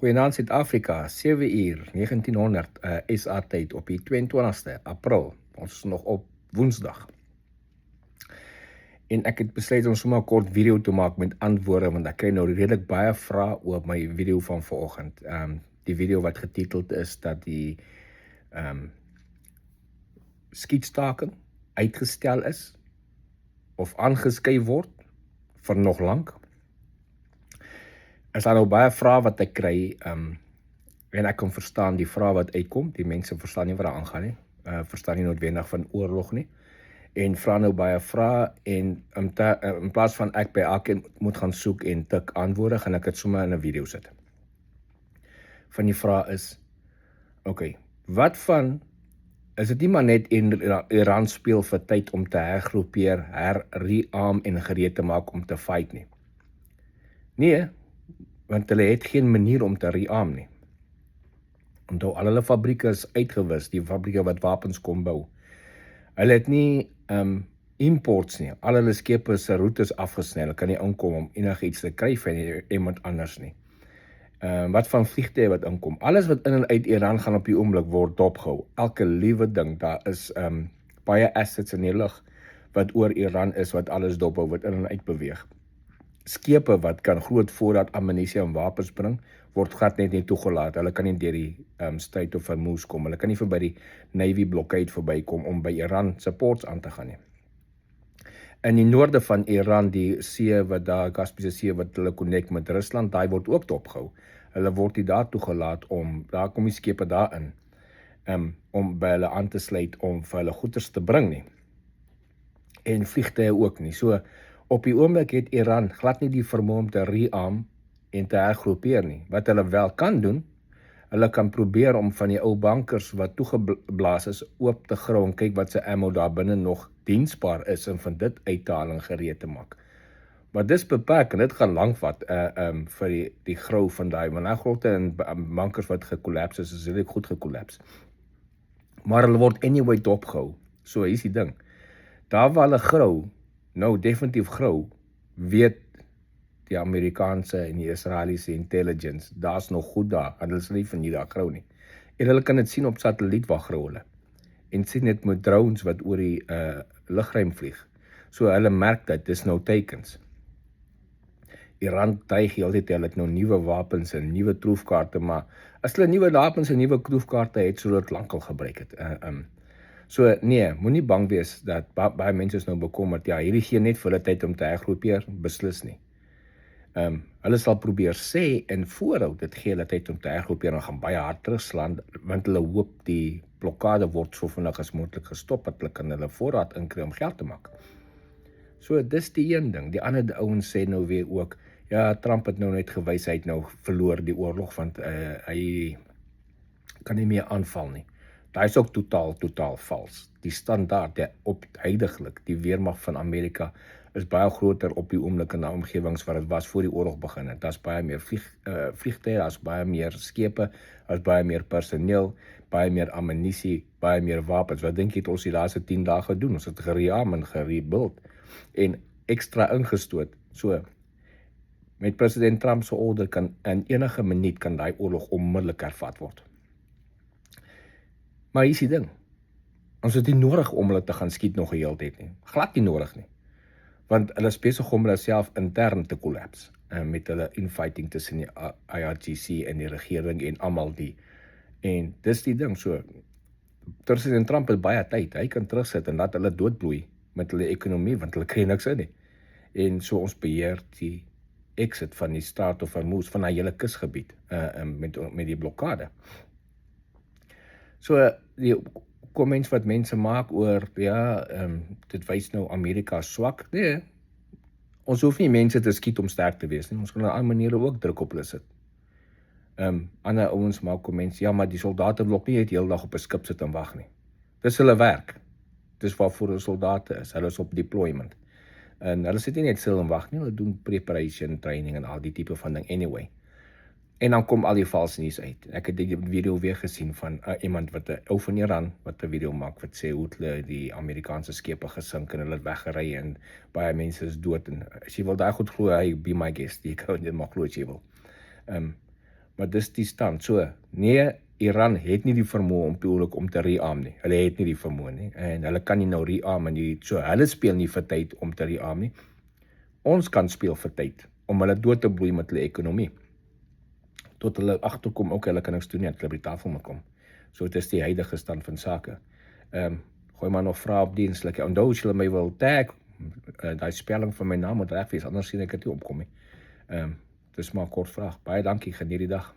Goeienaand Suid-Afrika, 7 uur, 1900 SA tyd op die 22ste April. Ons is nog op Woensdag. En ek het besluit om sommer 'n kort video te maak met antwoorde, want ek kry nou redelik baie vrae oor my video van vanoggend. Die video wat getiteld is dat die skietstaking uitgestel is of aangeskuif word vir nog lank. Is daar nou baie vrae wat ek kry, en ek kan verstaan die vrae wat uitkom, die mense verstaan nie wat daar aangaan nie, verstaan nie noodwendig van oorlog nie, en vra nou baie vrae, en in plaas van ek by elkeen moet gaan soek en tik antwoorde, gaan ek dit sommer in 'n video sit. Van die vraag is, okay, wat van, is dit nie maar net Iran speel vir tyd om te hergroepeer, re-arm en gereed te maak om te fight nie? Nee, want hulle het geen manier om te re-arm nie. Onthou, al hulle fabrieke is uitgewis, die fabrieke wat wapens kom bou. Hulle het nie imports nie, al hulle skepe se routes afgesny, hulle kan nie inkom om enigiets te kry van iemand anders nie. Wat van vliegtuie wat inkom, alles wat in en uit Iran gaan op die oomblik word dopgehou, elke liewe ding, daar is baie assets in die lug, wat oor Iran is, wat alles dophou, wat in en uit beweeg. Skepe wat kan groot voorraad ammunisie en wapens bring, word glad net nie toegelaat. Hulle kan nie deur die Strait of Hormuz kom. Hulle kan nie verby die Navy blockade verbykom om by Iran se ports aan te gaan nie. In die noorde van Iran, die see wat daar, Kaspiese see wat hulle connect met Rusland, daai word ook dopgehou. Hulle word nie daar toegelaat om, daar kom die skepe daarin, om by hulle aan te sluit om vir hulle goeders te bring nie. En vliegtuie ook nie. So, op die oomblik het Iran glad nie die vermoë om te re-arm en te hergroepeer nie. Wat hulle wel kan doen, hulle kan probeer om van die ou bankers wat toegeblaas is, oop te grou en kyk wat se ammo daar binne nog diensbaar is en van dit uithaal en gereed te maak. Maar dis beperk en dit gaan lank vat vir die grou van daai, want daai grote en bankers wat gekollaps is redelijk goed gekollaps. Maar hulle word anyway dopgehou. So hier's die ding. Daar waar hulle grou, nou definitief grou, weet die Amerikaanse en die Israeliese intelligence, daar's nog goed daar, en hulle sal nie van hier daar grou nie. En hulle kan dit sien op satelliet waar grou hulle. En sien dit met drones wat oor die lugruim vlieg. So hulle merk dat, dis nou tekens. Iran tuig altyd, hulle het nou nuwe wapens en nuwe troefkaarte, maar as hulle nuwe wapens en nuwe troefkaarte het, sou dit lankal gebruik het. So nee, moenie bang wees dat baie mense is nou bekommerd, ja, hierdie gee net vir hulle tyd om te hergroepeer, beslis nie. Hulle sal probeer sê en voorhou, dit gee hulle tyd om te hergroepeer en gaan baie hard terugslaan, want hulle hoop die blokkade word so vinnig as moontlik gestop, dat hulle kan hulle voorraad inkry om geld te maak. So dis die een ding. Die ander ouens sê nou weer ook, ja, Trump het nou net gewys, hy het nou verloor die oorlog, want hy kan nie meer aanval nie. Daai is ook totaal vals. Die standaard, huidiglik, die weermag van Amerika is baie groter op die oomblik in die omgewings wat dit was voor die oorlog begin het. Daar's baie meer vliegtuie, daar's baie meer skepe, daar's baie meer personeel, baie meer ammunisie, baie meer wapens. Wat dink jy het ons die laaste 10 dae gedoen? Ons het gerearm en gerebuild en ekstra ingestoot. So, met president Trump se order kan in enige minuut kan daai oorlog onmiddellik hervat word. Maar hier is die ding. Ons het nie nodig om hulle te gaan skiet nog 'n hele tyd nie. Glad nie nodig nie. Want hulle is besig om hulle self intern te kollaps, met hulle infighting tussen die IRGC en die regering en almal die. En dis die ding, so, president Trump het baie tyd, hy kan terugsit en laat hulle doodbloei met hulle ekonomie, want hulle kry niks in nie. En so ons beheer die exit van die Strait of Hormuz, van die hele kusgebied, met die blokkade. So, die comments wat mense maak oor, ja, dit wys nou Amerika swak. Nee, ons hoef nie mense te skiet om sterk te wees nie, ons kan op 'n ander maniere ook druk op hulle sit. Ander ouens maak comments, ja, maar die soldate wil ook nie die hele dag op 'n skip sit en wag nie. Dis hulle werk. Dis waarvoor hulle soldate is, hulle is op deployment. En hulle sit nie net stil en wag nie, hulle doen preparation, training en al die tipe van ding anyway. En dan kom al die valse nuus uit. Ek het die video weer gesien van iemand wat 'n ou van Iran wat 'n video maak wat sê hoe hulle die Amerikaanse skepe gesink en hulle het weggery en baie mense is dood en as jy wil daai goed glo, hy be my guest, jy kan dit maar glo as jy wil. Maar dis die stand. So, nee, Iran het nie die vermoë om die oorlog om te rearm nie. Hulle het nie die vermoë nie. En hulle kan nie nou rearm en so hulle speel nie vir tyd om te rearm nie. Ons kan speel vir tyd om hulle dood te bloei met hulle ekonomie. Tot hulle agterkom, ook hulle kan niks doen nie, hulle by die tafel moet kom. So dit is die huidige stand van sake. Gooi maar nog vrae op diens. Onthou as julle my wil tag, daai spelling van my naam moet reg wees, anders sien ek dit nie opkom nie. Dis maar 'n kort vraag. Baie dankie, geniet die dag.